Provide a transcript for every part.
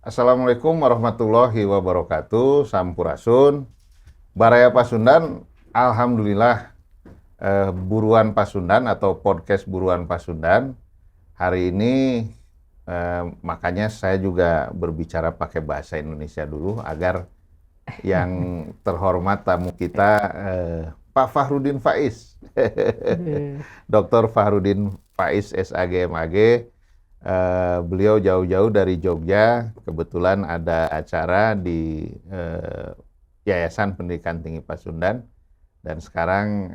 Assalamualaikum warahmatullahi wabarakatuh. Sampurasun. Baraya Pasundan, alhamdulillah Buruan Pasundan atau podcast Buruan Pasundan. Hari ini makanya saya juga berbicara pakai bahasa Indonesia dulu agar yang terhormat tamu kita Pak Fahrudin Faiz. Dr. Fahrudin Faiz SAG MAG. Beliau jauh-jauh dari Jogja, kebetulan ada acara di Yayasan Pendidikan Tinggi Pasundan, dan sekarang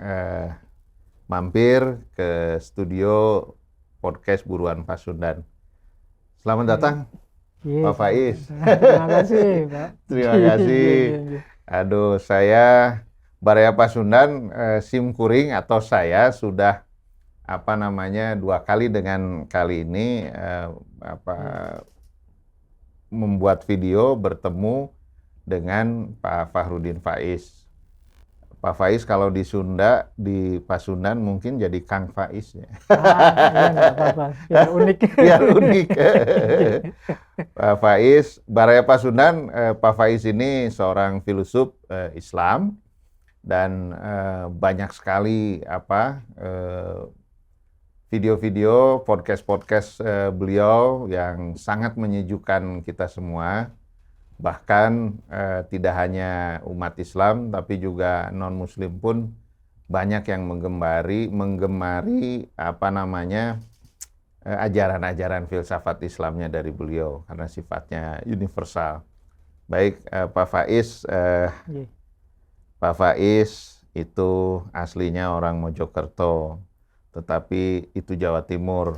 mampir ke studio podcast Buruan Pasundan. Selamat datang, Pak Faiz. Terima kasih, Pak. Terima kasih. Aduh, saya Baraya Pasundan sim kuring atau saya sudah dua kali dengan kali ini membuat video bertemu dengan Pak Fahrudin Faiz. Pak Faiz kalau di Sunda, di Pasundan mungkin jadi Kang Faiz ya. Iya, nggak apa-apa. Biar unik. Biar unik. Pak Faiz, Baraya Pasundan, Pak Faiz ini seorang filsuf Islam dan banyak sekali video-video, podcast-podcast beliau yang sangat menyejukkan kita semua. Bahkan tidak hanya umat Islam, tapi juga non-Muslim pun banyak yang menggemari ajaran-ajaran filsafat Islamnya dari beliau karena sifatnya universal. Baik, Pak Faiz, Pak Faiz itu aslinya orang Mojokerto, tetapi itu Jawa Timur.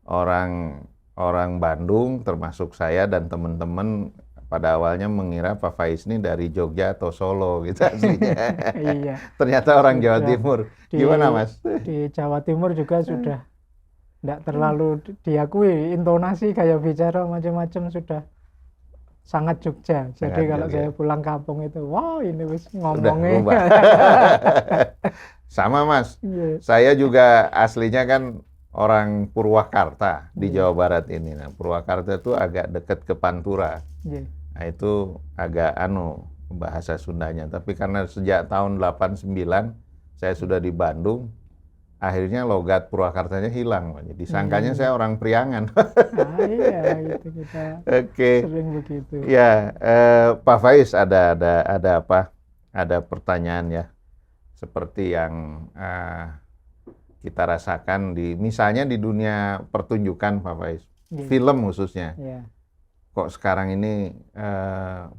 Orang Bandung termasuk saya dan teman-teman pada awalnya mengira Pak Faiz ini dari Jogja atau Solo gitu aslinya. Iya. Ternyata orang Jawa Timur. Gimana Mas? Di Jawa Timur juga sudah tidak terlalu diakui, intonasi kayak bicara macam-macam sudah sangat Jogja. Jadi kalau saya pulang kampung itu, wow ini wis ngomongnya. Sama Mas, saya juga aslinya kan orang Purwakarta di Jawa Barat ini. Nah, Purwakarta itu agak dekat ke Pantura. Nah, itu agak bahasa Sundanya. Tapi karena sejak tahun 89 saya sudah di Bandung, akhirnya logat Purwakartanya hilang. Jadi sangkanya saya orang Priangan. Iya, itu kita sering begitu. Ya, Pak Faiz ada apa? Ada pertanyaan ya. Seperti yang kita rasakan misalnya di dunia pertunjukan, Pak Faiz, film khususnya. Kok sekarang ini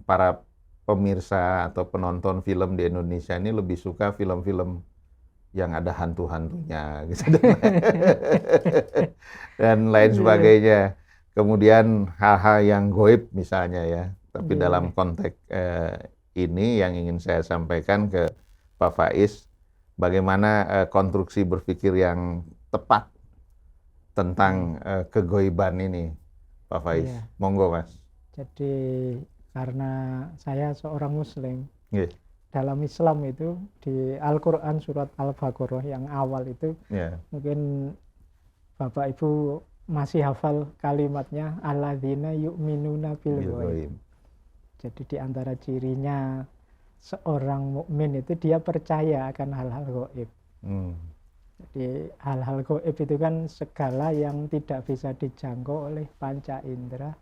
para pemirsa atau penonton film di Indonesia ini lebih suka film-film yang ada hantu-hantunya gitu dan lain sebagainya. Kemudian hal-hal yang goib misalnya ya. Tapi dalam konteks ini yang ingin saya sampaikan ke Pak Faiz, bagaimana konstruksi berpikir yang tepat tentang kegoiban ini, Pak Faiz. Monggo Mas. Jadi karena saya seorang Muslim, dalam Islam itu di Al-Quran surat Al-Baqarah yang awal itu, mungkin Bapak Ibu masih hafal kalimatnya, alladzina yu'minuna bil ghaib. Jadi di antara cirinya seorang mukmin itu dia percaya akan hal-hal gaib. Jadi hal-hal gaib itu kan segala yang tidak bisa dijangkau oleh panca indera.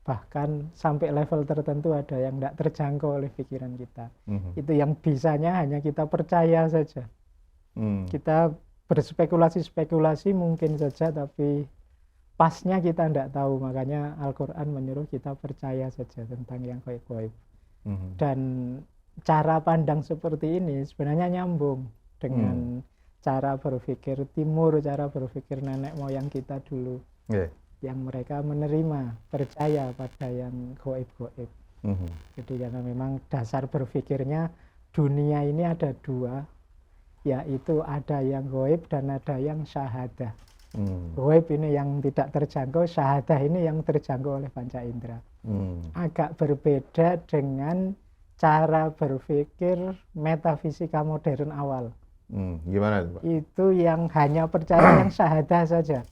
Bahkan sampai level tertentu ada yang tidak terjangkau oleh pikiran kita. Itu yang bisanya hanya kita percaya saja. Kita berspekulasi-spekulasi mungkin saja, tapi pasnya kita tidak tahu. Makanya Al-Quran menyuruh kita percaya saja tentang yang gaib-gaib. Dan cara pandang seperti ini sebenarnya nyambung dengan cara berpikir timur, cara berpikir nenek moyang kita dulu, yang mereka menerima, percaya pada yang gaib-gaib. Jadi karena memang dasar berpikirnya dunia ini ada dua, yaitu ada yang gaib dan ada yang syahadah. Gaib ini yang tidak terjangkau, syahadah ini yang terjangkau oleh panca indera. Agak berbeda dengan cara berpikir metafisika modern awal. Gimana itu, Pak? Itu yang hanya percaya yang syahadah saja.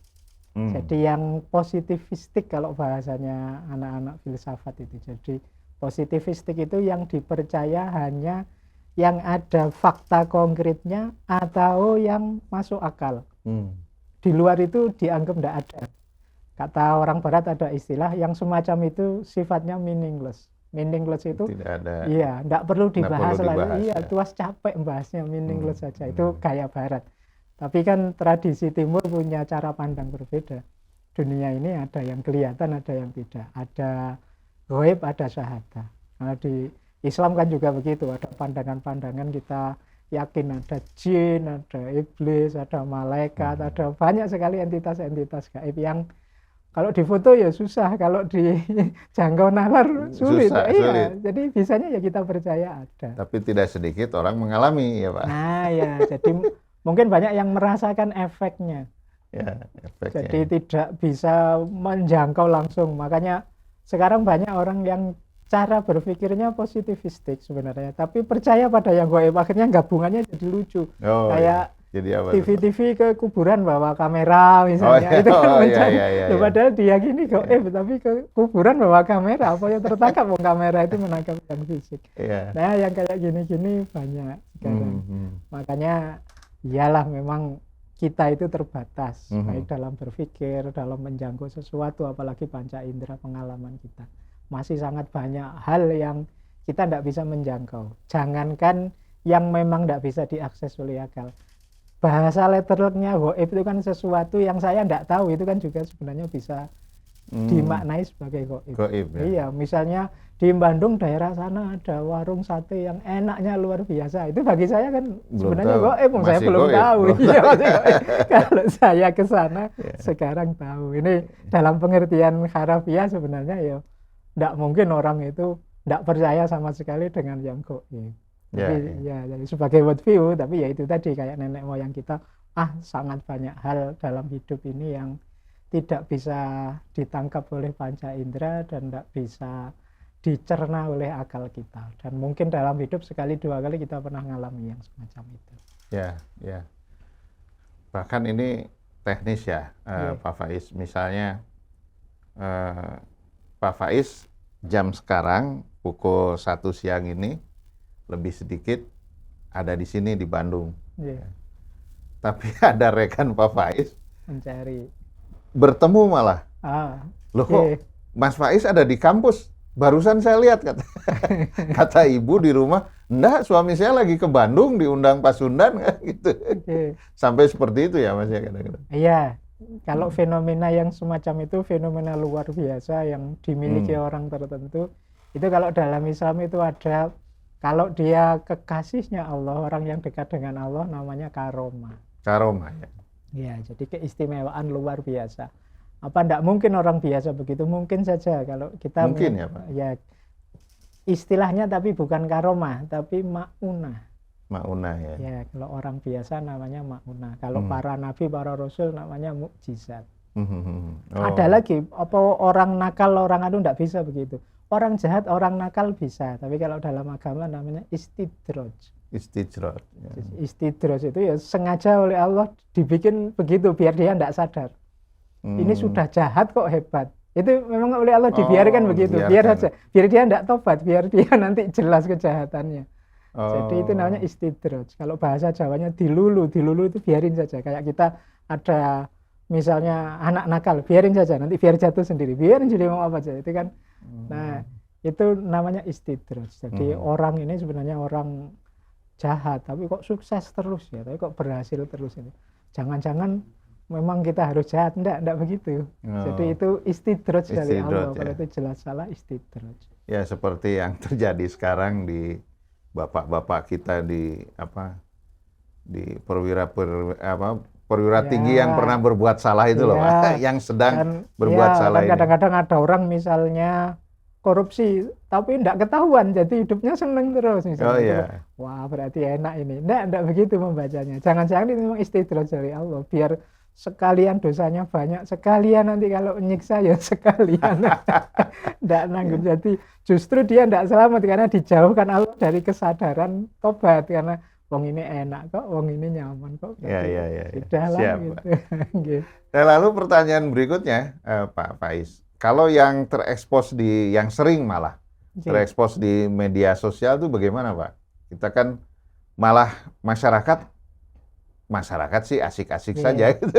Jadi yang positivistik kalau bahasanya anak-anak filsafat itu. Jadi positivistik itu yang dipercaya hanya yang ada fakta konkretnya atau yang masuk akal. Di luar itu dianggap tidak ada. Kata orang barat ada istilah yang semacam itu sifatnya meaningless. Meaningless itu tidak ada, iya, tidak perlu dibahas lagi. Iya, ya. tuas capek membahasnya, meaningless saja. Itu gaya barat. Tapi kan tradisi timur punya cara pandang berbeda. Dunia ini ada yang kelihatan, ada yang tidak. Ada ghaib, ada syahadah. Karena di Islam kan juga begitu, ada pandangan-pandangan kita yakin ada jin, ada iblis, ada malaikat, ada banyak sekali entitas-entitas gaib yang kalau difoto ya susah, kalau dijangkau nalar sulit. Susah, iya, sulit. Jadi bisanya ya kita percaya ada. Tapi tidak sedikit orang mengalami ya Pak. Nah ya, jadi mungkin banyak yang merasakan efeknya. Ya, efeknya. Jadi tidak bisa menjangkau langsung. Makanya sekarang banyak orang yang cara berpikirnya positivistik sebenarnya, tapi percaya pada yang gaib. Akhirnya gabungannya jadi lucu. Kayak jadi apa TV ke kuburan bawa kamera misalnya. Itu kan mencari. Padahal diyakini gaib, tapi ke kuburan bawa kamera. Apa yang tertangkap kamera itu menangkap yang fisik. Nah yang kayak gini-gini banyak sekarang. Makanya iyalah memang kita itu terbatas, baik dalam berpikir, dalam menjangkau sesuatu, apalagi panca indera pengalaman kita. Masih sangat banyak hal yang kita tidak bisa menjangkau. Jangankan yang memang tidak bisa diakses oleh akal. Bahasa letternya gaib itu kan sesuatu yang saya tidak tahu, itu kan juga sebenarnya bisa dimaknai sebagai gaib. Ya? Iya, misalnya di Bandung daerah sana ada warung sate yang enaknya luar biasa. Itu bagi saya kan sebenarnya gaib, saya belum tahu. Iya, kalau saya ke sana sekarang tahu. Ini dalam pengertian harafiah sebenarnya ya tidak mungkin orang itu tidak percaya sama sekali dengan yang gaib. Jadi sebagai world view, tapi ya itu tadi kayak nenek moyang kita, sangat banyak hal dalam hidup ini yang tidak bisa ditangkap oleh panca indera dan tidak bisa dicerna oleh akal kita. Dan mungkin dalam hidup sekali dua kali kita pernah mengalami yang semacam itu. Ya. Bahkan ini teknis ya, Pak Faiz. Misalnya Pak Faiz jam sekarang pukul 1 siang ini lebih sedikit ada di sini di Bandung. Tapi ada rekan Pak Faiz mencari bertemu malah. Loh kok Mas Faiz ada di kampus? Barusan saya lihat kata ibu di rumah, enggak, suami saya lagi ke Bandung diundang Pasundan gitu. Sampai seperti itu ya Mas ya kadang-kadang. Iya, kalau fenomena yang semacam itu fenomena luar biasa yang dimiliki orang tertentu. Itu kalau dalam Islam itu ada, kalau dia kekasihnya Allah, orang yang dekat dengan Allah, namanya karomah. Karomah ya. Ya, jadi keistimewaan luar biasa. Apa enggak mungkin orang biasa begitu? Mungkin saja kalau kita mungkin ya Pak. Ya, istilahnya tapi bukan karomah, tapi ma'unah. Ma'unah ya. Ya, kalau orang biasa namanya ma'unah. Kalau para nabi, para rasul namanya mukjizat. Ada lagi, apa orang nakal, orang anu enggak bisa begitu. Orang jahat, orang nakal bisa, tapi kalau dalam agama namanya istidraj. Istidraj. Ya. Istidraj itu ya sengaja oleh Allah dibikin begitu biar dia enggak sadar. Ini sudah jahat kok hebat. Itu memang oleh Allah dibiarkan begitu, biar saja, biar dia tidak tobat, biar dia nanti jelas kejahatannya. Jadi itu namanya istidraj. Kalau bahasa Jawanya dilulu itu biarin saja. Kayak kita ada misalnya anak nakal, biarin saja, nanti biar jatuh sendiri, biarin jadi mau apa aja. Itu kan, nah itu namanya istidraj. Jadi orang ini sebenarnya orang jahat, tapi kok sukses terus ya, tapi kok berhasil terus ini. Jangan-jangan memang kita harus jahat, enggak begitu. Jadi itu istidraj dari Allah. Kalau itu jelas salah, istidraj. Ya seperti yang terjadi sekarang di bapak-bapak kita di perwira tinggi yang pernah berbuat salah itu loh, Pak. Yang sedang berbuat salah ini. Kadang-kadang ada orang misalnya korupsi tapi enggak ketahuan, jadi hidupnya seneng terus misalnya. Wah, berarti enak ini. Enggak begitu membacanya. Jangan-jangan ini memang istidraj dari Allah, biar sekalian dosanya banyak, sekalian nanti kalau nyiksa ya sekalian. Tidak nanggung. Jadi justru dia tidak selamat karena dijauhkan Allah dari kesadaran tobat, karena wong ini enak kok, wong ini nyaman kok. Ya. Sudahlah Siap, gitu. Pak. Nah, lalu pertanyaan berikutnya, Pak Faiz, kalau yang terekspos yang sering malah terekspos di media sosial itu bagaimana, Pak? Kita kan malah masyarakat sih asik-asik saja gitu.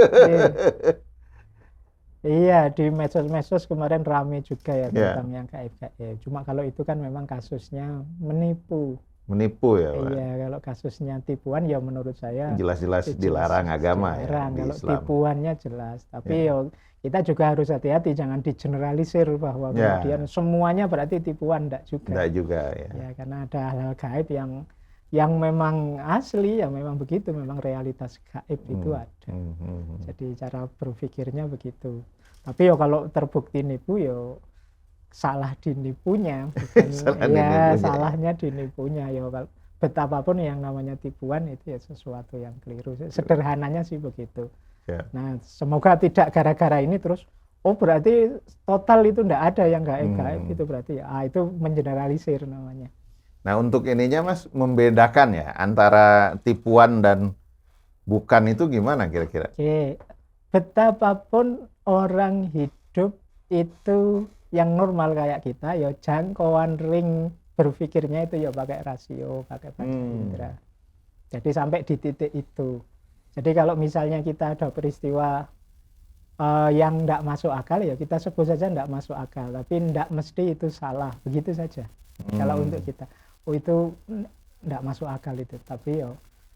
Iya, di medsos-medsos kemarin rame juga ya tentang yang gaib-gaib. Cuma kalau itu kan memang kasusnya menipu. Menipu ya, Pak? Iya, kalau kasusnya tipuan ya menurut saya jelas-jelas dilarang agama dilarang, ya di kalau Islam. Tipuannya jelas. Tapi kita juga harus hati-hati, jangan digeneralisir bahwa kemudian semuanya berarti tipuan, enggak juga. Enggak juga ya. Ya, karena ada hal-hal gaib yang memang asli, ya memang begitu, memang realitas gaib itu ada. Jadi cara berpikirnya begitu. Tapi kalau terbukti nipu salah dinipunya, bukan salahnya dinipunya ya. Kalau betapapun yang namanya tipuan itu ya sesuatu yang keliru. Sederhananya sih begitu. Nah, semoga tidak gara-gara ini terus berarti total itu enggak ada yang gaib-gaib, itu berarti itu mengeneralisir namanya. Nah, untuk ininya Mas membedakan ya antara tipuan dan bukan itu gimana kira-kira? Betapapun orang hidup itu yang normal kayak kita, ya jangkauan ring berpikirnya itu ya pakai rasio, pakai panca indera. Jadi sampai di titik itu. Jadi kalau misalnya kita ada peristiwa yang tidak masuk akal, ya kita sebut saja tidak masuk akal. Tapi tidak mesti itu salah, begitu saja. Kalau untuk kita, itu tidak masuk akal itu. Tapi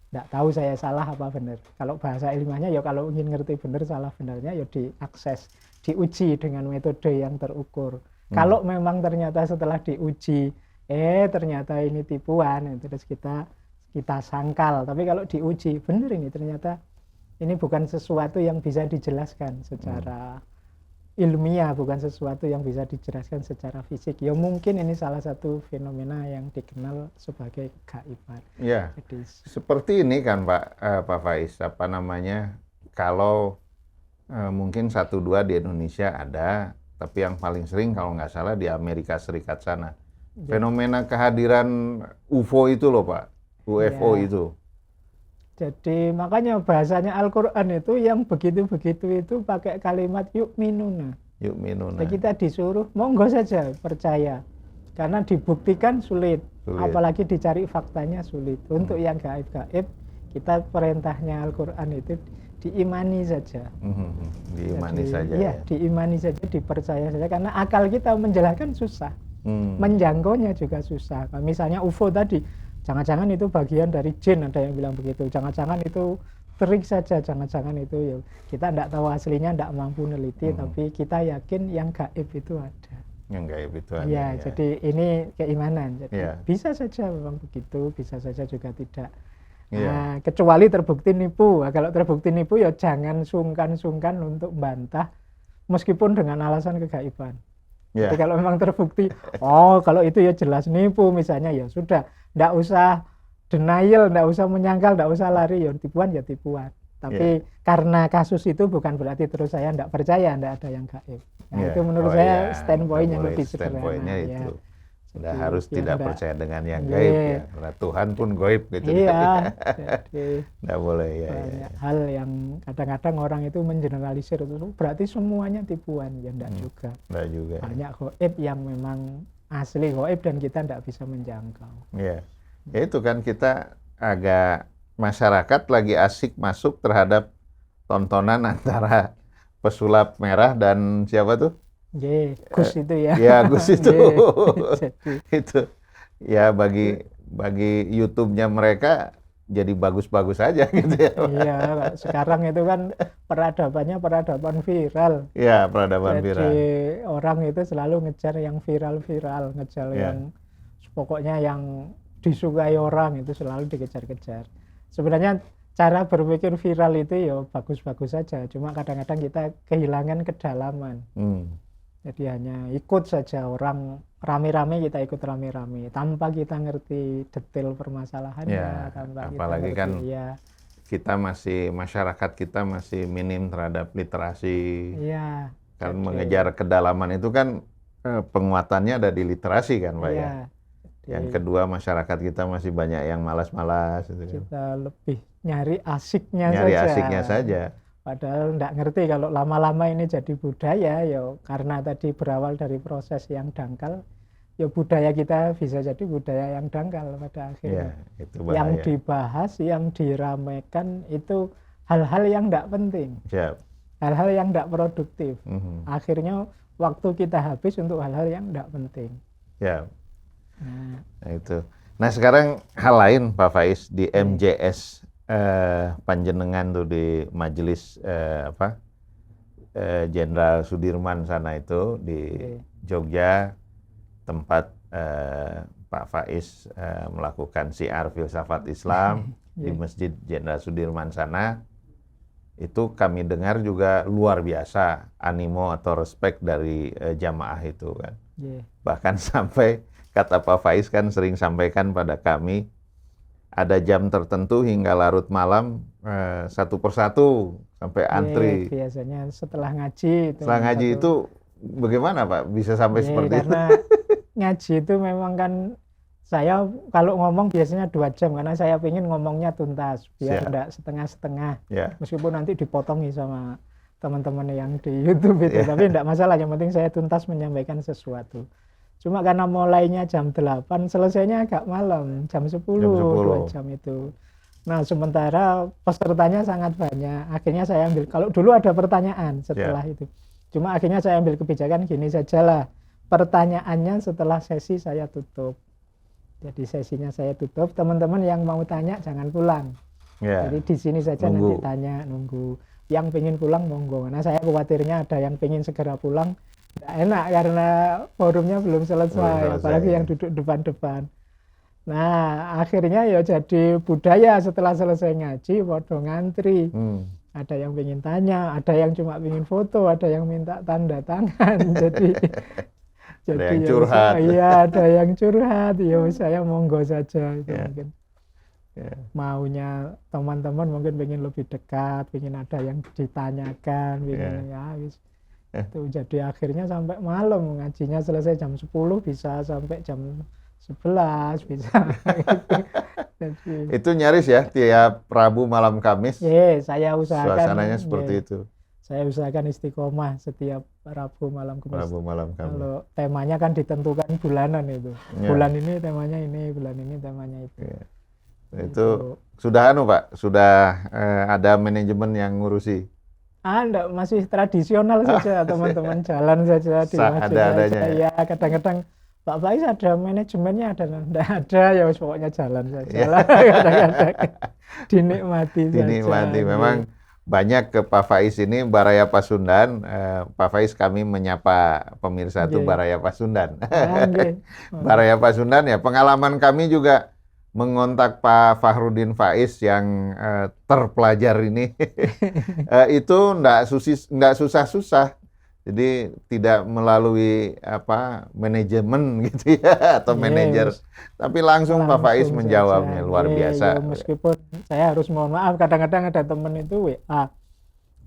tidak tahu saya salah apa benar. Kalau bahasa ilmiahnya ya kalau ingin ngerti benar salah benarnya ya diakses, diuji dengan metode yang terukur. Kalau memang ternyata setelah diuji ternyata ini tipuan, terus kita sangkal. Tapi kalau diuji benar ini ternyata ini bukan sesuatu yang bisa dijelaskan secara ilmiah, bukan sesuatu yang bisa dijelaskan secara fisik. Ya mungkin ini salah satu fenomena yang dikenal sebagai kegaiban. Ya, jadi, seperti ini kan Pak Faiz, apa namanya, kalau mungkin 1-2 di Indonesia ada, tapi yang paling sering kalau nggak salah di Amerika Serikat sana. Fenomena kehadiran UFO itu loh Pak, UFO itu. Jadi makanya bahasanya Al-Quran itu yang begitu-begitu itu pakai kalimat yu'minuna. Yu'minuna. Jadi kita disuruh monggo saja percaya. Karena dibuktikan sulit. Apalagi dicari faktanya sulit. Untuk yang gaib-gaib, kita perintahnya Al-Quran itu diimani saja. Diimani saja. Iya, diimani saja, dipercaya saja. Karena akal kita menjelaskan susah. Menjangkaunya juga susah. Misalnya UFO tadi, jangan-jangan itu bagian dari jin, ada yang bilang begitu. Jangan-jangan itu trik saja, jangan-jangan itu ya kita tidak tahu aslinya, tidak mampu neliti, tapi kita yakin yang gaib itu ada. Yang gaib itu ada. Ya, jadi ini keimanan. Jadi bisa saja memang begitu, bisa saja juga tidak. Nah, kecuali terbukti nipu. Nah, kalau terbukti nipu ya jangan sungkan-sungkan untuk bantah meskipun dengan alasan kegaiban. Jadi kalau memang terbukti, kalau itu ya jelas nipu misalnya, ya sudah, tidak usah denial, tidak usah menyangkal, tidak usah lari, ya tipuan ya tipuan. Tapi karena kasus itu bukan berarti terus saya tidak percaya, tidak ada yang gaib. Nah, itu menurut saya standpoint yang lebih sederhana. Itu. Sudah harus tidak percaya dengan yang gaib ya, karena Tuhan pun gaib gitu. Iya, jadi tidak boleh banyak hal yang kadang-kadang orang itu mengeneralisir itu berarti semuanya tipuan, ya enggak juga. Enggak juga. Banyak gaib yang memang asli gaib dan kita enggak bisa menjangkau. Iya. Ya itu kan kita agak masyarakat lagi asik masuk terhadap tontonan antara pesulap merah dan siapa tuh? Gus itu ya. Ya, Gus itu. Itu. Ya bagi YouTube-nya mereka jadi bagus-bagus aja gitu ya. Iya, sekarang itu kan peradaban viral. Iya, peradaban viral. Jadi orang itu selalu ngejar yang viral-viral, ngejar yang pokoknya yang disukai orang itu selalu dikejar-kejar. Sebenarnya cara berpikir viral itu ya bagus-bagus saja, cuma kadang-kadang kita kehilangan kedalaman. Jadi hanya ikut saja orang rame-rame, kita ikut rame-rame tanpa kita ngerti detail permasalahannya. Apalagi kita ngerti, kan kita masyarakat kita masih minim terhadap literasi. Iya. Kan mengejar kedalaman itu kan penguatannya ada di literasi kan Pak ya. Yang kedua, masyarakat kita masih banyak yang malas-malas. Gitu kan. Kita lebih nyari asiknya Nyari saja. asiknya saja. Padahal nggak ngerti kalau lama-lama ini jadi budaya, ya karena tadi berawal dari proses yang dangkal, ya budaya kita bisa jadi budaya yang dangkal pada akhirnya. Ya, itu bahaya. Yang dibahas, yang diramaikan itu hal-hal yang nggak penting. Siap. Hal-hal yang nggak produktif. Akhirnya waktu kita habis untuk hal-hal yang nggak penting. Ya. Nah itu. Nah sekarang hal lain Pak Faiz di MJS Panjenengan tuh di Majelis Jenderal Sudirman sana itu di Jogja, tempat Pak Faiz melakukan syiar filsafat Islam di Masjid Jenderal Sudirman sana. Itu kami dengar juga luar biasa animo atau respek dari jamaah itu kan. Bahkan sampai kata Pak Faiz kan sering sampaikan pada kami, ada jam tertentu hingga larut malam satu persatu sampai antri. Biasanya setelah ngaji. Setelah ngaji itu bagaimana Pak bisa sampai seperti itu? Karena ngaji itu memang kan saya kalau ngomong biasanya 2 jam karena saya ingin ngomongnya tuntas biar enggak setengah-setengah. Meskipun nanti dipotongi sama teman-teman yang di YouTube itu, tapi enggak masalah, yang penting saya tuntas menyampaikan sesuatu. Cuma karena mulainya jam 8, selesainya agak malam, jam 10, 2 jam itu. Nah, sementara pesertanya sangat banyak. Akhirnya saya ambil, kalau dulu ada pertanyaan setelah itu. Cuma akhirnya saya ambil kebijakan gini sajalah. Pertanyaannya setelah sesi saya tutup. Jadi sesinya saya tutup, teman-teman yang mau tanya jangan pulang. Jadi di sini saja nanti tanya, nunggu. Yang pengen pulang monggo. Nah, saya khawatirnya ada yang pengen segera pulang. Nggak enak karena forumnya belum selesai, apalagi yang duduk depan-depan. Nah, akhirnya ya jadi budaya setelah selesai ngaji, podo ngantri. Ada yang pengen tanya, ada yang cuma pengen foto, ada yang minta tanda tangan. Jadi ada yang curhat. Iya, ada yang curhat. Ya saya monggo saja itu mungkin. Maunya teman-teman mungkin pengen lebih dekat, pengen ada yang ditanyakan, pengen itu. Jadi akhirnya sampai malam, ngajinya selesai jam 10, bisa sampai jam 11 bisa. Jadi, itu nyaris ya tiap Rabu malam Kamis. Saya usahakan. Suasananya seperti itu. Saya usahakan istiqomah setiap Rabu malam Kamis. Rabu malam Kamis. Kalau temanya kan ditentukan bulanan itu. Bulan ini temanya ini, bulan ini temanya itu. Itu sudah Pak, sudah ada manajemen yang ngurusi. Enggak, masih tradisional saja, teman-teman jalan saja di masjid saja. Ya, kadang-kadang Pak Faiz ada manajemennya, enggak ada, ya pokoknya jalan saja lah. Kadang-kadang dinikmati saja. Dinikmati, memang banyak ke Pak Faiz ini Baraya Pasundan. Pak Faiz kami menyapa pemirsa itu Baraya Pasundan. Baraya Pasundan ya, pengalaman kami juga mengontak Pak Fahrudin Faiz yang terpelajar ini itu enggak susah-susah. Jadi tidak melalui manajemen gitu ya atau manajer, tapi langsung Pak Faiz menjawabnya luar biasa. Meskipun saya harus mohon maaf, kadang-kadang ada teman itu WA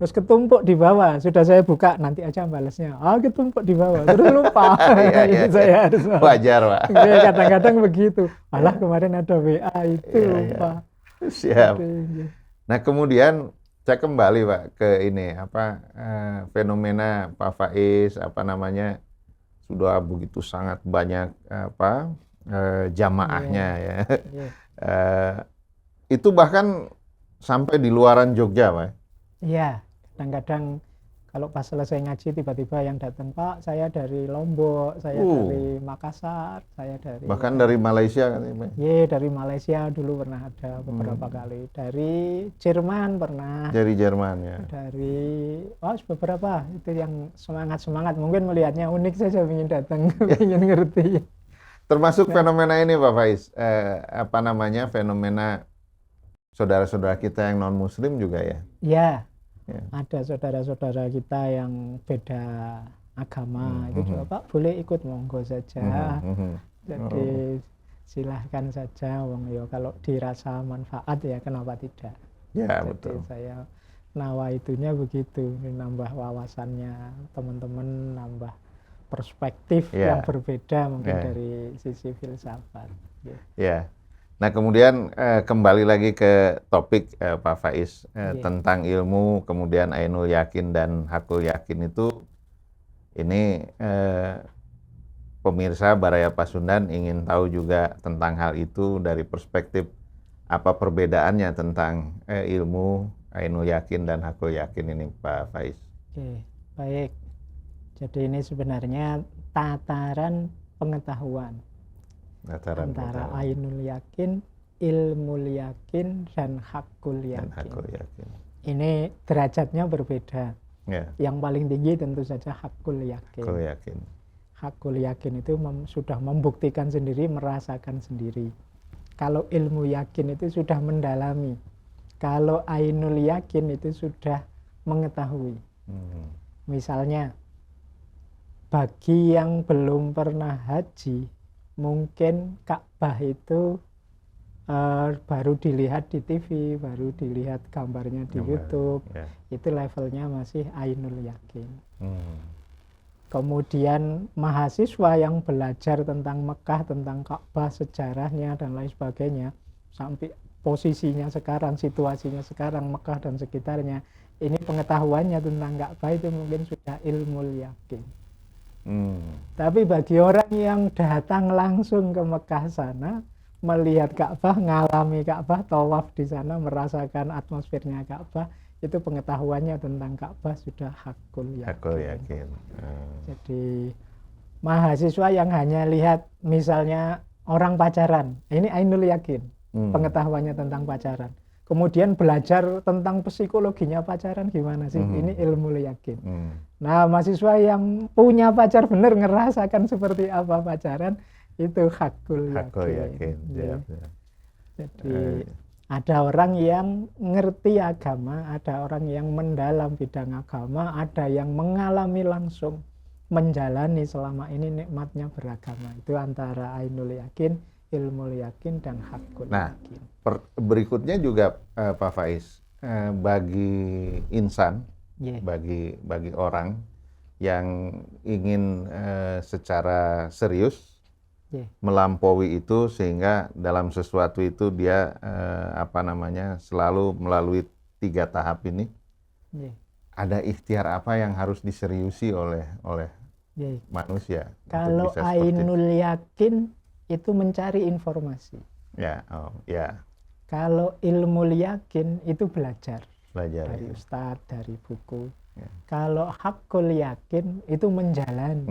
terus ketumpuk di bawah, sudah saya buka nanti aja balasnya, ketumpuk di bawah terus lupa. Saya harus wajar Pak. Kadang-kadang begitu, malah kemarin ada WA itu lupa. Siap. Nah kemudian saya kembali Pak ke ini fenomena Pak Faiz sudah begitu sangat banyak jamaahnya ya. Itu bahkan sampai di luaran Jogja Pak. Iya, kadang-kadang kalau pas selesai ngaji tiba-tiba yang datang, Pak saya dari Lombok, saya dari Makassar, saya dari bahkan dari Malaysia kan Pak? Iya, dari Malaysia dulu pernah ada beberapa kali, dari Jerman pernah. Dari Jerman ya. Dari beberapa itu yang semangat mungkin melihatnya unik saja ingin datang, ingin ngerti. Termasuk fenomena ini Pak Faiz, fenomena saudara-saudara kita yang non Muslim juga ya? Iya. Ada saudara-saudara kita yang beda agama itu juga Pak boleh ikut monggo saja. Jadi silahkan saja, kalau dirasa manfaat ya kenapa tidak. Ya, jadi betul. Saya nawaitunya begitu, nambah wawasannya teman-teman, nambah perspektif yang berbeda mungkin dari sisi filsafat. Ya. Nah, kemudian kembali lagi ke topik Pak Faiz tentang ilmu, kemudian ainul yakin dan hakul yakin itu, ini pemirsa Baraya Pasundan ingin tahu juga tentang hal itu dari perspektif apa perbedaannya tentang ilmu, ainul yakin dan hakul yakin ini, Pak Faiz. Oke, baik. Jadi ini sebenarnya tataran pengetahuan antara ainul yakin, ilmul yakin, dan hakul yakin. Ini derajatnya berbeda. Yang paling tinggi tentu saja hakul yakin. Hakul yakin itu sudah membuktikan sendiri, merasakan sendiri. Kalau ilmu yakin itu sudah mendalami. Kalau ainul yakin itu sudah mengetahui. Misalnya, bagi yang belum pernah haji, mungkin Ka'bah itu baru dilihat di TV, baru dilihat gambarnya di YouTube. Itu levelnya masih ainul yakin. Kemudian mahasiswa yang belajar tentang Mekah, tentang Ka'bah, sejarahnya dan lain sebagainya, sampai posisinya sekarang, situasinya sekarang, Mekah dan sekitarnya, ini pengetahuannya tentang Ka'bah itu mungkin sudah ilmul yakin. Tapi bagi orang yang datang langsung ke Mekah sana, melihat Ka'bah, ngalami Ka'bah, tawaf di sana, merasakan atmosfernya Ka'bah, itu pengetahuannya tentang Ka'bah sudah hakul yakin. Jadi mahasiswa yang hanya lihat misalnya orang pacaran, ini ainul yakin, pengetahuannya tentang pacaran. Kemudian belajar tentang psikologinya pacaran gimana sih, ini ilmu yakin. Nah, mahasiswa yang punya pacar benar, ngerasakan seperti apa pacaran, itu hakul yakin. Jadi ada orang yang ngerti agama, ada orang yang mendalam bidang agama, ada yang mengalami langsung, menjalani selama ini nikmatnya beragama. Itu antara ainul yakin, ilmu yakin, dan hakul yakin. Berikutnya juga Pak Faiz, bagi insan, bagi orang yang ingin secara serius melampaui itu, sehingga dalam sesuatu itu dia selalu melalui 3 tahap ini. Ada ikhtiar apa yang harus diseriusi oleh manusia? Kalau ainul yakin itu mencari informasi. Kalau ilmu yakin itu belajar dari ustadz, dari buku. Kalau hakul yakin itu menjalani.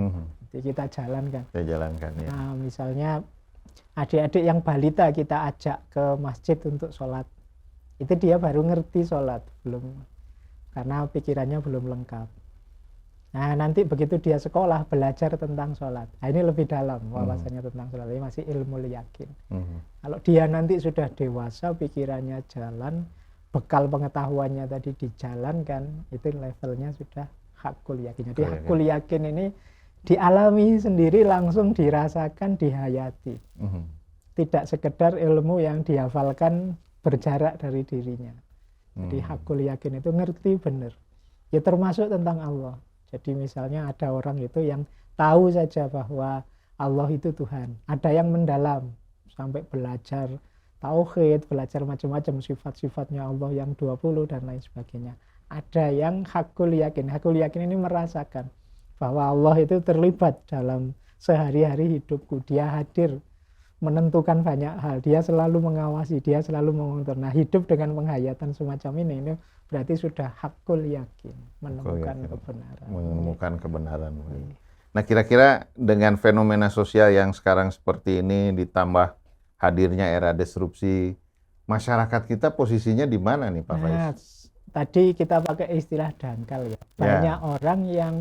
Kita jalankan. Nah, misalnya adik-adik yang balita kita ajak ke masjid untuk sholat, itu dia baru ngerti sholat, karena pikirannya belum lengkap. Nah, nanti begitu dia sekolah belajar tentang sholat, nah, ini lebih dalam wawasannya tentang sholat, ini masih ilmu yakin. Kalau dia nanti sudah dewasa, pikirannya jalan, bekal pengetahuannya tadi dijalankan, itu levelnya sudah hakul yakin. Jadi hakul yakin ini dialami sendiri, langsung dirasakan, dihayati. Tidak sekedar ilmu yang dihafalkan berjarak dari dirinya. Jadi hakul yakin itu ngerti benar. Ya termasuk tentang Allah. Jadi misalnya ada orang itu yang tahu saja bahwa Allah itu Tuhan. Ada yang mendalam sampai belajar tauhid, belajar macam-macam sifat-sifatnya Allah yang 20 dan lain sebagainya. Ada yang hakul yakin. Hakul yakin ini merasakan bahwa Allah itu terlibat dalam sehari-hari hidupku. Dia hadir, menentukan banyak hal. Dia selalu mengawasi, dia selalu mengontrol. Nah, hidup dengan penghayatan semacam ini berarti sudah hakul yakin, menemukan kebenaran. Nah, kira-kira dengan fenomena sosial yang sekarang seperti ini, ditambah hadirnya era disrupsi, masyarakat kita posisinya di mana nih, Pak Faiz? Tadi kita pakai istilah dangkal ya. Banyak orang yang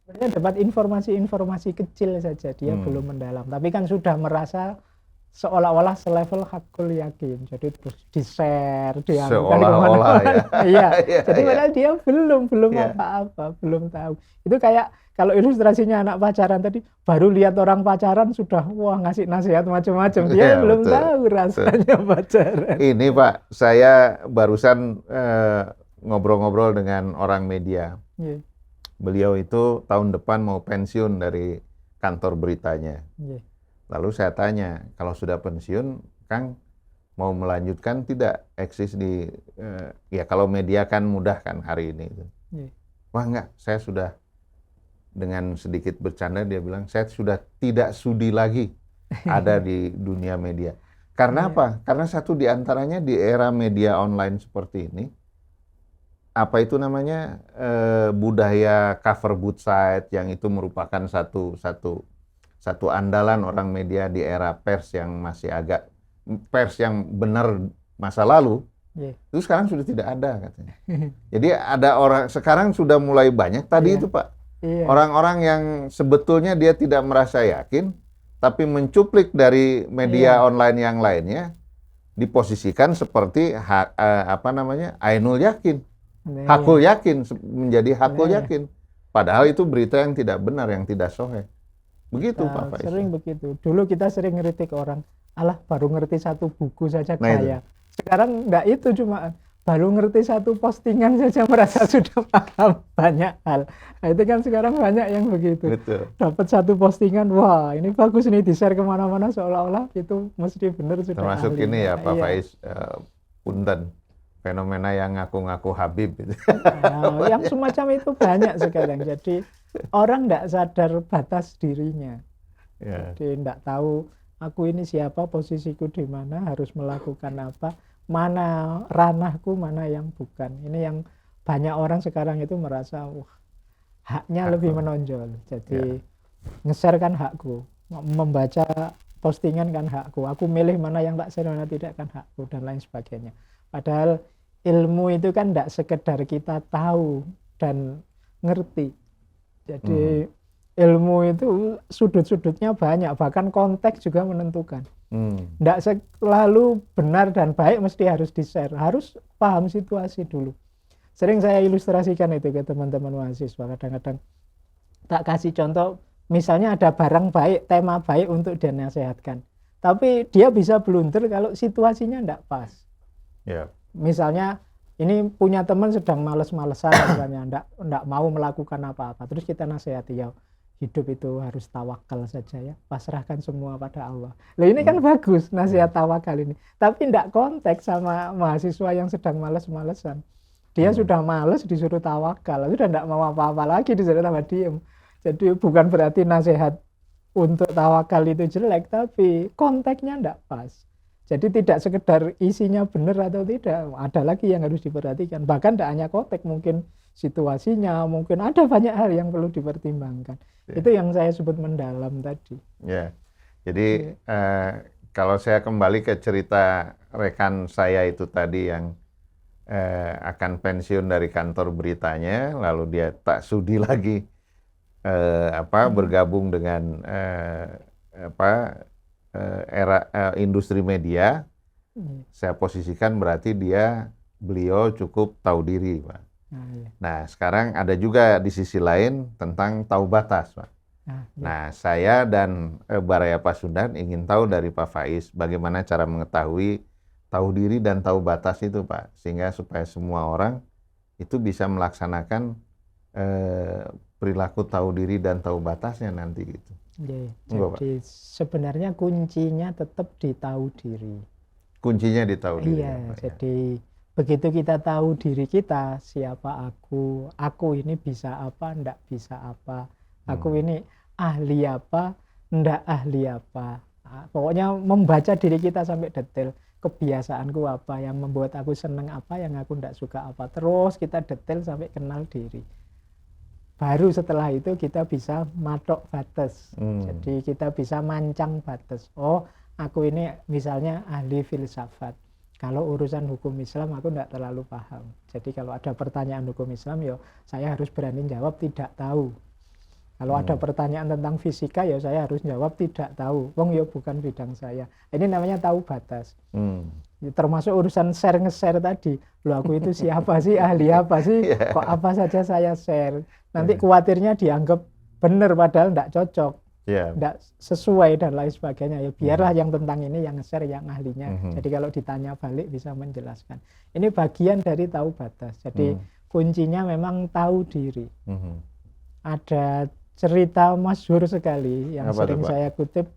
sebenarnya dapat informasi-informasi kecil saja, dia belum mendalam, tapi kan sudah merasa seolah-olah selevel hakul yakin, jadi terus di-share, seolah-olah ya. Jadi padahal dia belum apa-apa, belum tahu. Itu kayak kalau ilustrasinya anak pacaran tadi, baru lihat orang pacaran sudah ngasih nasihat macam-macam, dia belum tahu rasanya pacaran. Ini Pak, saya barusan ngobrol-ngobrol dengan orang media. beliau itu tahun depan mau pensiun dari kantor beritanya. Lalu saya tanya, kalau sudah pensiun, Kang mau melanjutkan tidak eksis di, ya kalau media kan mudah kan hari ini. Wah enggak, saya sudah, dengan sedikit bercanda dia bilang, saya sudah tidak sudi lagi ada di dunia media. Karena apa? Karena satu di antaranya di era media online seperti ini, apa itu namanya, budaya cover both side yang itu merupakan satu andalan orang media di era pers yang masih agak, pers yang benar masa lalu, itu sekarang sudah tidak ada katanya. Jadi ada orang, sekarang sudah mulai banyak tadi itu Pak, orang-orang yang sebetulnya dia tidak merasa yakin, tapi mencuplik dari media online yang lainnya, diposisikan seperti Ainul Yakin, Hakul Yakin, menjadi Hakul Yakin. Padahal itu berita yang tidak benar, yang tidak sahih. Begitu Pak Faiz. Sering begitu. Dulu kita sering ngeritik orang, alah baru ngerti satu buku saja kaya. Sekarang enggak, itu cuma baru ngerti satu postingan saja merasa sudah paham banyak hal. Nah itu kan sekarang banyak yang begitu. Dapat satu postingan, wah ini bagus nih, di-share kemana-mana seolah-olah itu mesti benar sudah. Termasuk ahli. Ini ya Pak Faiz, punten, fenomena yang ngaku-ngaku Habib. Nah, yang semacam itu banyak sekarang. Jadi orang enggak sadar batas dirinya. Jadi enggak tahu aku ini siapa, posisiku di mana, harus melakukan apa, mana ranahku, mana yang bukan. Ini yang banyak orang sekarang itu merasa haknya lebih menonjol. Jadi nge-share kan hakku, membaca postingan kan hakku, aku milih mana yang tak share, mana tidak kan hakku, dan lain sebagainya. Padahal ilmu itu kan tidak sekedar kita tahu dan ngerti. Jadi ilmu itu sudut-sudutnya banyak, bahkan konteks juga menentukan. Tidak selalu benar dan baik mesti harus di-share, harus paham situasi dulu. Sering saya ilustrasikan itu ke teman-teman mahasiswa, kadang-kadang tak kasih contoh, misalnya ada barang baik, tema baik untuk dinasehatkan, tapi dia bisa blunder kalau situasinya tidak pas. Misalnya ini punya teman sedang males-malesan, misalnya tidak mau melakukan apa-apa, terus kita nasihati, ya hidup itu harus tawakal saja ya, pasrahkan semua pada Allah. Loh ini kan bagus nasihat tawakal ini, tapi tidak konteks sama mahasiswa yang sedang males-malesan. Dia sudah males disuruh tawakal, sudah tidak mau apa-apa lagi, disuruh tambah diem. Jadi bukan berarti nasihat untuk tawakal itu jelek, tapi konteksnya tidak pas. Jadi tidak sekedar isinya benar atau tidak, ada lagi yang harus diperhatikan. Bahkan tidak hanya konteks, mungkin situasinya, mungkin ada banyak hal yang perlu dipertimbangkan. Itu yang saya sebut mendalam tadi. Jadi kalau saya kembali ke cerita rekan saya itu tadi yang akan pensiun dari kantor beritanya, lalu dia tak sudi lagi bergabung dengan era industri media. Saya posisikan berarti beliau cukup tahu diri, Pak. Nah, sekarang ada juga di sisi lain tentang tahu batas, Pak. Nah, saya dan Baraya Pasundan ingin tahu dari Pak Faiz bagaimana cara mengetahui tahu diri dan tahu batas itu, Pak, sehingga supaya semua orang itu bisa melaksanakan perilaku tahu diri dan tahu batasnya nanti gitu. Jadi sebenarnya kuncinya tetap di tahu diri. Kuncinya di tahu diri. Jadi begitu kita tahu diri kita, siapa aku ini bisa apa, ndak bisa apa, aku ini ahli apa, ndak ahli apa. Pokoknya membaca diri kita sampai detail, kebiasaanku apa, yang membuat aku senang apa, yang aku ndak suka apa. Terus kita detail sampai kenal diri. Baru setelah itu kita bisa matok batas. Jadi kita bisa mancang batas. Oh, aku ini misalnya ahli filsafat. Kalau urusan hukum Islam aku tidak terlalu paham. Jadi kalau ada pertanyaan hukum Islam, ya saya harus berani jawab tidak tahu. Kalau ada pertanyaan tentang fisika, ya saya harus jawab tidak tahu. Wong ya bukan bidang saya. Ini namanya tahu batas. Termasuk urusan nge-share tadi. Loh aku itu siapa sih, ahli apa sih, kok apa saja saya share. Nanti khawatirnya dianggap benar padahal tidak cocok. Tidak sesuai dan lain sebagainya. Ya biarlah yang tentang ini yang nge-share yang ahlinya. Jadi kalau ditanya balik bisa menjelaskan. Ini bagian dari tahu batas. Jadi kuncinya memang tahu diri. ada cerita masyhur sekali yang Apa sering tuh, Pak? saya kutip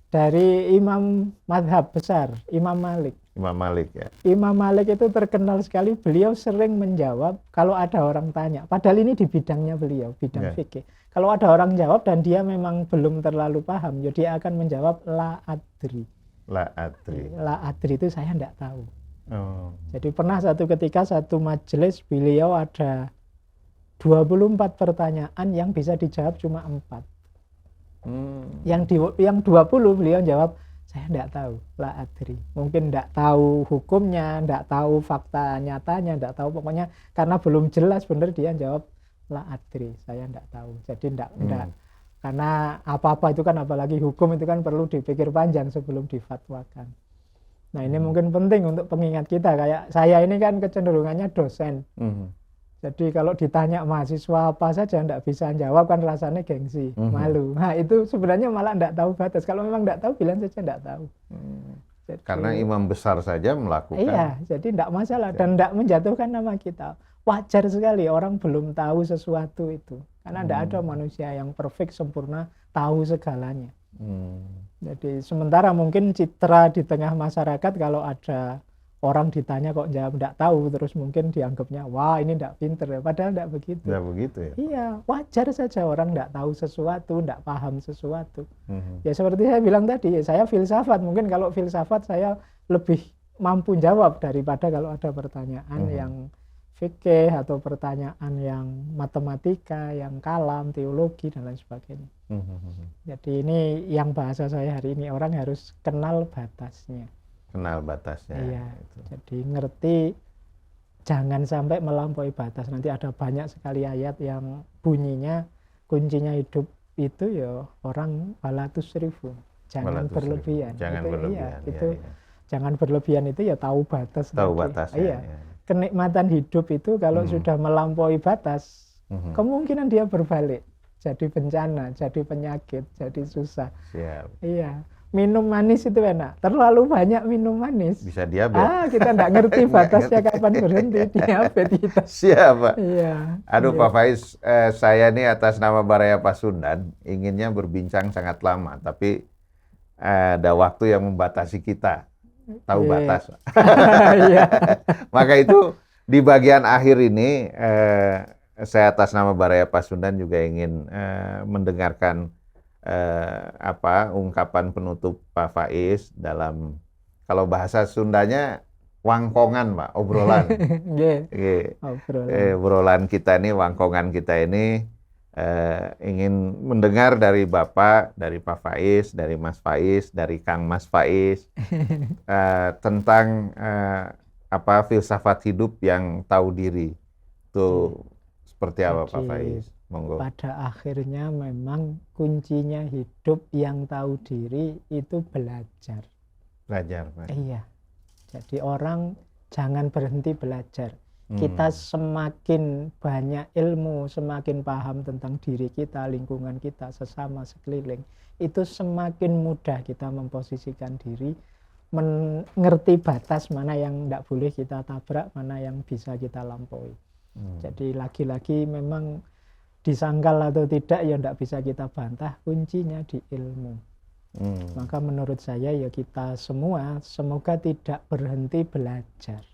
dari Imam Madhab besar, Imam Malik. Imam Malik ya. Imam Malik itu terkenal sekali, beliau sering menjawab kalau ada orang tanya. Padahal ini di bidangnya beliau, bidang fikih. Kalau ada orang jawab dan dia memang belum terlalu paham, ya dia akan menjawab la adri. La adri. La adri itu saya tidak tahu. Oh. Jadi pernah satu ketika satu majelis beliau ada 24 pertanyaan yang bisa dijawab cuma 4. Yang 20 beliau jawab saya tidak tahu, la adri. Mungkin tidak tahu hukumnya, tidak tahu fakta nyatanya, tidak tahu, pokoknya karena belum jelas benar dia jawab la adri, saya tidak tahu. Jadi tidak, karena apa-apa itu kan, apalagi hukum itu kan perlu dipikir panjang sebelum difatwakan. Nah ini mungkin penting untuk pengingat kita, kayak saya ini kan kecenderungannya dosen. Jadi kalau ditanya mahasiswa apa saja tidak bisa jawab kan rasanya gengsi, malu. Nah itu sebenarnya malah tidak tahu batas. Kalau memang tidak tahu bilang saja tidak tahu. Jadi, karena imam besar saja melakukan. Iya, jadi tidak masalah dan tidak menjatuhkan nama kita. Wajar sekali orang belum tahu sesuatu itu. Karena tidak ada manusia yang perfect, sempurna, tahu segalanya. Jadi sementara mungkin citra di tengah masyarakat kalau ada orang ditanya kok jawab tidak tahu, terus mungkin dianggapnya wah ini tidak pinter ya, padahal tidak begitu. Tidak begitu ya? Iya, wajar saja orang tidak tahu sesuatu, tidak paham sesuatu. Ya seperti saya bilang tadi, saya filsafat, mungkin kalau filsafat saya lebih mampu jawab daripada kalau ada pertanyaan yang fikih atau pertanyaan yang matematika, yang kalam, teologi dan lain sebagainya. Jadi ini yang bahasa saya hari ini, orang harus kenal batasnya. Kenal batasnya. Iya. Gitu. Jadi ngerti jangan sampai melampaui batas. Nanti ada banyak sekali ayat yang bunyinya kuncinya hidup itu ya orang walatus rifu. Jangan berlebihan. Jangan berlebihan. Iya, itu jangan berlebihan itu ya tahu batas. Tahu batas. Iya. Kenikmatan hidup itu kalau sudah melampaui batas, kemungkinan dia berbalik. Jadi bencana, jadi penyakit, jadi susah. Siap. Iya. Minum manis itu enak, terlalu banyak minum manis bisa diabetes. Kita nggak ngerti batasnya kapan berhenti, diabetes kita. Siapa? Iya. Aduh iya. Pak Faiz, saya nih atas nama Baraya Pasundan inginnya berbincang sangat lama, tapi ada waktu yang membatasi kita. Tahu batas. Maka itu di bagian akhir ini saya atas nama Baraya Pasundan juga ingin mendengarkan ungkapan penutup Pak Faiz dalam, kalau bahasa Sundanya wangkongan, Pak, obrolan. Obrolan kita ini, wangkongan kita ini ingin mendengar dari Bapak, dari Pak Faiz, dari Mas Faiz, dari Kang Mas Faiz tentang filsafat hidup yang tahu diri. Itu seperti apa Pak Faiz? Monggo. Pada akhirnya memang kuncinya hidup yang tahu diri itu belajar. Belajar, Pak. Iya. Jadi orang jangan berhenti belajar. Kita semakin banyak ilmu, semakin paham tentang diri kita, lingkungan kita, sesama, sekeliling, itu semakin mudah kita memposisikan diri, mengerti batas mana yang tidak boleh kita tabrak, mana yang bisa kita lampaui. Jadi lagi-lagi memang disangkal atau tidak ya tidak bisa kita bantah, kuncinya di ilmu. Maka menurut saya ya kita semua semoga tidak berhenti belajar.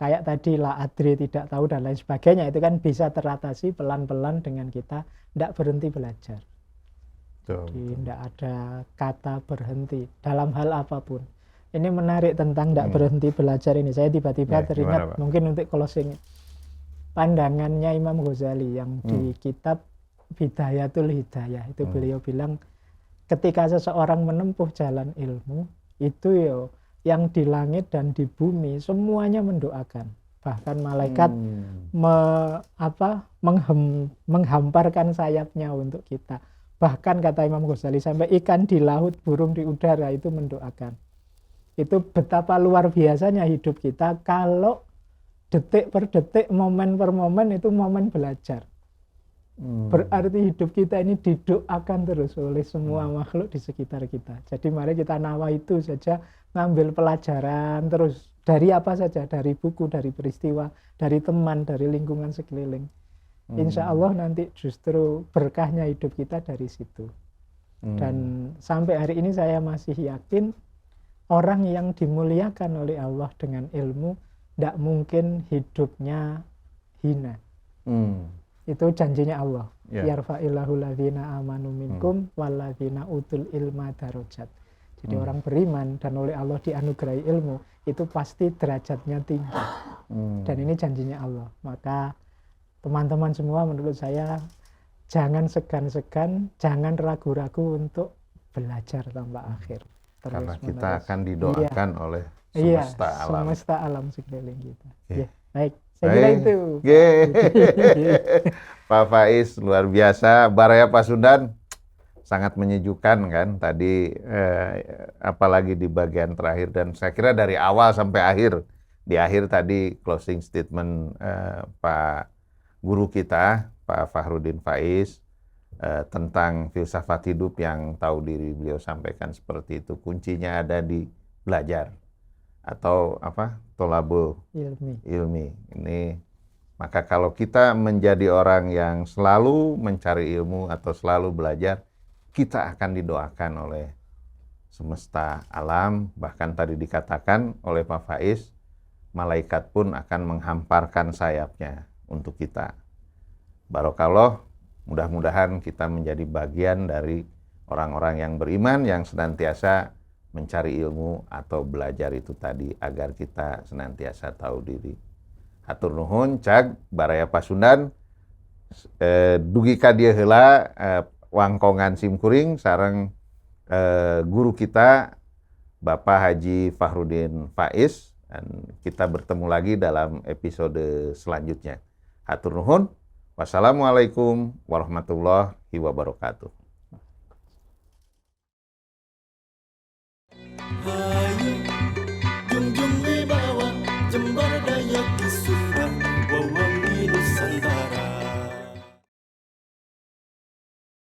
Kayak tadi la adri, tidak tahu dan lain sebagainya, itu kan bisa teratasi pelan-pelan dengan kita tidak berhenti belajar. Jadi tidak ada kata berhenti dalam hal apapun. Ini menarik tentang tidak berhenti belajar ini. Saya tiba-tiba teringat, mungkin untuk closing, pandangannya Imam Ghazali yang di kitab Bidayatul Hidayah itu beliau bilang ketika seseorang menempuh jalan ilmu itu ya yang di langit dan di bumi semuanya mendoakan, bahkan malaikat menghamparkan sayapnya untuk kita, bahkan kata Imam Ghazali sampai ikan di laut, burung di udara itu mendoakan. Itu betapa luar biasanya hidup kita kalau detik per detik, momen per momen itu momen belajar. Berarti hidup kita ini didoakan terus oleh semua makhluk di sekitar kita. Jadi mari kita nawa itu saja, ngambil pelajaran terus dari apa saja, dari buku, dari peristiwa, dari teman, dari lingkungan sekeliling. Insya Allah nanti justru berkahnya hidup kita dari situ. Dan sampai hari ini saya masih yakin orang yang dimuliakan oleh Allah dengan ilmu tidak mungkin hidupnya hina. Itu janjinya Allah. Yarfa'illahu ladzina amanu minkum walladzina utul ilma darajat. Jadi orang beriman dan oleh Allah dianugerahi ilmu itu pasti derajatnya tinggi. Dan ini janjinya Allah. Maka teman-teman semua menurut saya jangan segan-segan, jangan ragu-ragu untuk belajar tanpa akhir. Karena kita akan didoakan oleh semesta alam. Semesta alam sekeliling kita. Baik. Saya kira itu. Pak Faiz luar biasa. Baraya Pasundan sangat menyejukkan kan tadi, apalagi di bagian terakhir, dan saya kira dari awal sampai akhir. Di akhir tadi closing statement Pak Guru kita, Pak Fahrudin Faiz, tentang filsafat hidup yang tahu diri, beliau sampaikan seperti itu. Kuncinya ada di belajar atau apa? Tolabul ilmi. Ini maka kalau kita menjadi orang yang selalu mencari ilmu atau selalu belajar, kita akan didoakan oleh semesta alam. Bahkan tadi dikatakan oleh Pak Faiz, malaikat pun akan menghamparkan sayapnya untuk kita. Barokallah, mudah-mudahan kita menjadi bagian dari orang-orang yang beriman, yang senantiasa mencari ilmu atau belajar itu tadi, agar kita senantiasa tahu diri. Hatur nuhun cag Baraya Pasundan, dugi ka dieu heula wangkongan simkuring sareng guru kita Bapak Haji Fahrudin Faiz, dan kita bertemu lagi dalam episode selanjutnya. Hatur nuhun. Wassalamualaikum warahmatullahi wabarakatuh.